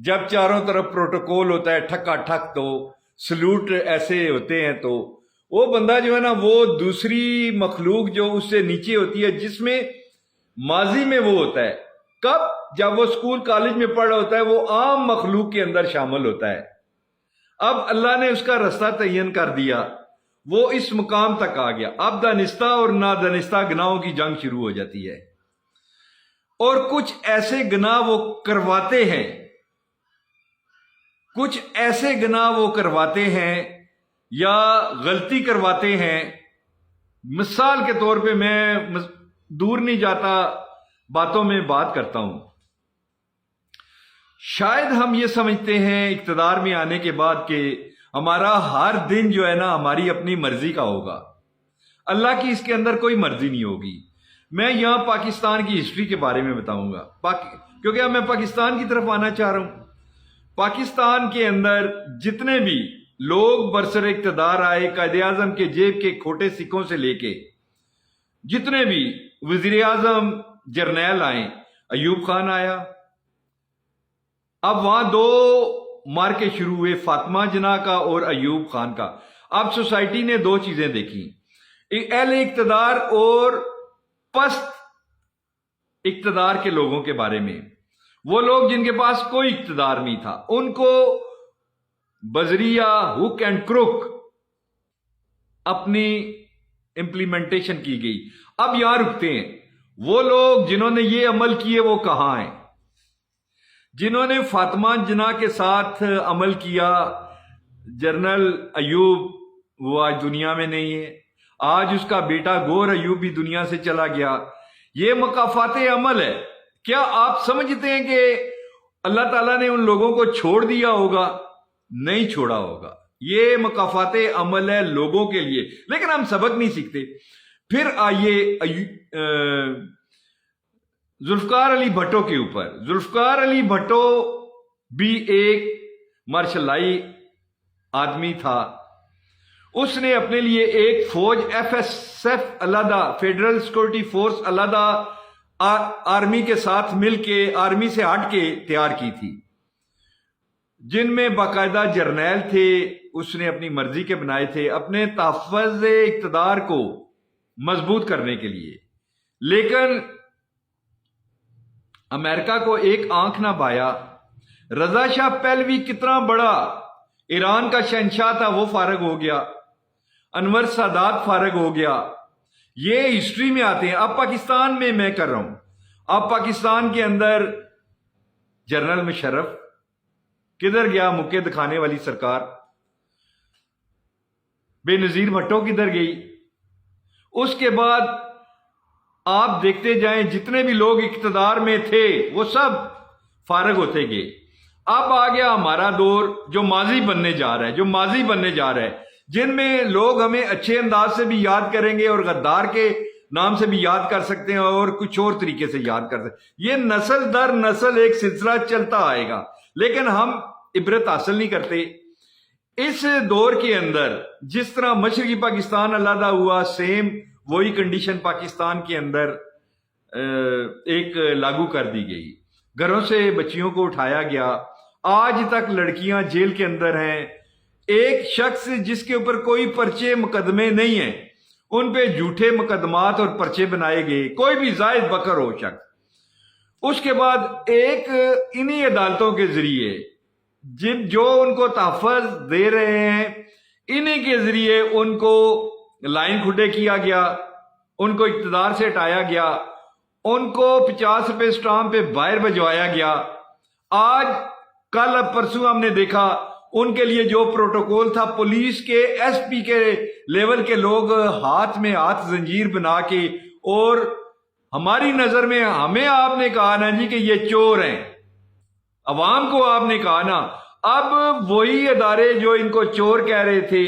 جب چاروں طرف پروٹوکول ہوتا ہے ٹھکا ٹھک تو سلوٹ ایسے ہوتے ہیں، تو وہ بندہ جو ہے نا وہ دوسری مخلوق جو اس سے نیچے ہوتی ہے، جس میں ماضی میں وہ ہوتا ہے، کب جب وہ اسکول کالج میں پڑھ رہا ہوتا ہے وہ عام مخلوق کے اندر شامل ہوتا ہے۔ اب اللہ نے اس کا رستہ تعین کر دیا، وہ اس مقام تک آ گیا۔ اب دانستہ اور نادانستہ گناہوں کی جنگ شروع ہو جاتی ہے، اور کچھ ایسے گناہ وہ کرواتے ہیں، کچھ ایسے گناہ وہ کرواتے ہیں یا غلطی کرواتے ہیں۔ مثال کے طور پہ میں دور نہیں جاتا، باتوں میں بات کرتا ہوں۔ شاید ہم یہ سمجھتے ہیں اقتدار میں آنے کے بعد کہ ہمارا ہر دن جو ہے نا ہماری اپنی مرضی کا ہوگا، اللہ کی اس کے اندر کوئی مرضی نہیں ہوگی۔ میں یہاں پاکستان کی ہسٹری کے بارے میں بتاؤں گا، کیونکہ اب میں پاکستان کی طرف آنا چاہ رہا ہوں۔ پاکستان کے اندر جتنے بھی لوگ برسر اقتدار آئے، قائد اعظم کے جیب کے کھوٹے سکوں سے لے کے جتنے بھی وزیر اعظم جرنیل آئے، ایوب خان آیا، اب وہاں دو مارکے شروع ہوئے، فاطمہ جناح کا اور ایوب خان کا۔ اب سوسائٹی نے دو چیزیں دیکھی، اہل اقتدار اور پست اقتدار کے لوگوں کے بارے میں۔ وہ لوگ جن کے پاس کوئی اقتدار نہیں تھا، ان کو بذریعہ ہک اینڈ کروک اپنی امپلیمنٹیشن کی گئی۔ اب یہاں رکتے ہیں، وہ لوگ جنہوں نے یہ عمل کیے وہ کہاں ہیں؟ جنہوں نے فاطمہ جناح کے ساتھ عمل کیا، جنرل ایوب وہ آج دنیا میں نہیں ہے، آج اس کا بیٹا گور ایوب بھی دنیا سے چلا گیا۔ یہ مکافات عمل ہے۔ کیا آپ سمجھتے ہیں کہ اللہ تعالیٰ نے ان لوگوں کو چھوڑ دیا ہوگا؟ نہیں چھوڑا ہوگا۔ یہ مکافات عمل ہے لوگوں کے لیے، لیکن ہم سبق نہیں سیکھتے۔ پھر آئیے ذوالفقار علی بھٹو کے اوپر۔ ذوالفقار علی بھٹو بھی ایک مارشلائی آدمی تھا۔ اس نے اپنے لیے ایک فوج FSF علیحدہ، فیڈرل سیکورٹی فورس علیحدہ آرمی کے ساتھ مل کے، آرمی سے ہٹ کے تیار کی تھی، جن میں باقاعدہ جرنیل تھے، اس نے اپنی مرضی کے بنائے تھے اپنے تحفظ اقتدار کو مضبوط کرنے کے لیے۔ لیکن امریکہ کو ایک آنکھ نہ بھایا۔ رضا شاہ پہلوی کتنا بڑا ایران کا شہنشاہ تھا، وہ فارغ ہو گیا۔ انور سادات فارغ ہو گیا۔ یہ ہسٹری میں آتے ہیں۔ اب پاکستان میں کر رہا ہوں، اب پاکستان کے اندر جنرل مشرف کدھر گیا؟ مکے دکھانے والی سرکار۔ بے نظیر بھٹو کدھر گئی؟ اس کے بعد آپ دیکھتے جائیں جتنے بھی لوگ اقتدار میں تھے وہ سب فارغ ہوتے گئے۔ اب آ گیا ہمارا دور جو ماضی بننے جا رہا ہے، جو ماضی بننے جا رہا ہے، جن میں لوگ ہمیں اچھے انداز سے بھی یاد کریں گے اور غدار کے نام سے بھی یاد کر سکتے ہیں اور کچھ اور طریقے سے یاد کر سکتے ہیں۔ یہ نسل در نسل ایک سلسلہ چلتا آئے گا، لیکن ہم عبرت حاصل نہیں کرتے۔ اس دور کے اندر جس طرح مشرقی پاکستان علیحدہ ہوا، سیم وہی کنڈیشن پاکستان کے اندر ایک لاگو کر دی گئی۔ گھروں سے بچیوں کو اٹھایا گیا۔ آج تک لڑکیاں جیل کے اندر ہیں۔ ایک شخص جس کے اوپر کوئی پرچے مقدمے نہیں ہیں، ان پہ جھوٹے مقدمات اور پرچے بنائے گئے، کوئی بھی زائد بکر ہو شخص۔ اس کے بعد ایک انہی عدالتوں کے ذریعے جو ان کو تحفظ دے رہے ہیں، انہی کے ذریعے ان کو لائن کھڈے کیا گیا، ان کو اقتدار سے ہٹایا گیا، ان کو 50 روپے سٹامپ پہ باہر بھجوایا گیا۔ آج کل پرسوں ہم نے دیکھا ان کے لیے جو پروٹوکول تھا، پولیس کے SP کے لیول کے لوگ ہاتھ میں ہاتھ زنجیر بنا کے، اور ہماری نظر میں ہمیں آپ نے کہا نا جی کہ یہ چور ہیں، عوام کو آپ نے کہا نا، اب وہی ادارے جو ان کو چور کہہ رہے تھے،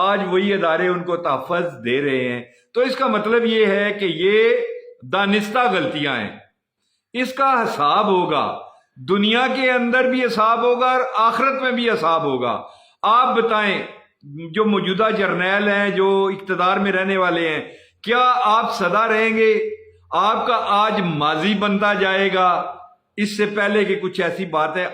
آج وہی ادارے ان کو تحفظ دے رہے ہیں۔ تو اس کا مطلب یہ ہے کہ یہ دانستہ غلطیاں ہیں، اس کا حساب ہوگا، دنیا کے اندر بھی حساب ہوگا اور آخرت میں بھی حساب ہوگا۔ آپ بتائیں جو موجودہ جرنیل ہیں، جو اقتدار میں رہنے والے ہیں، کیا آپ سدا رہیں گے؟ آپ کا آج ماضی بنتا جائے گا۔ اس سے پہلے کہ کچھ ایسی بات ہے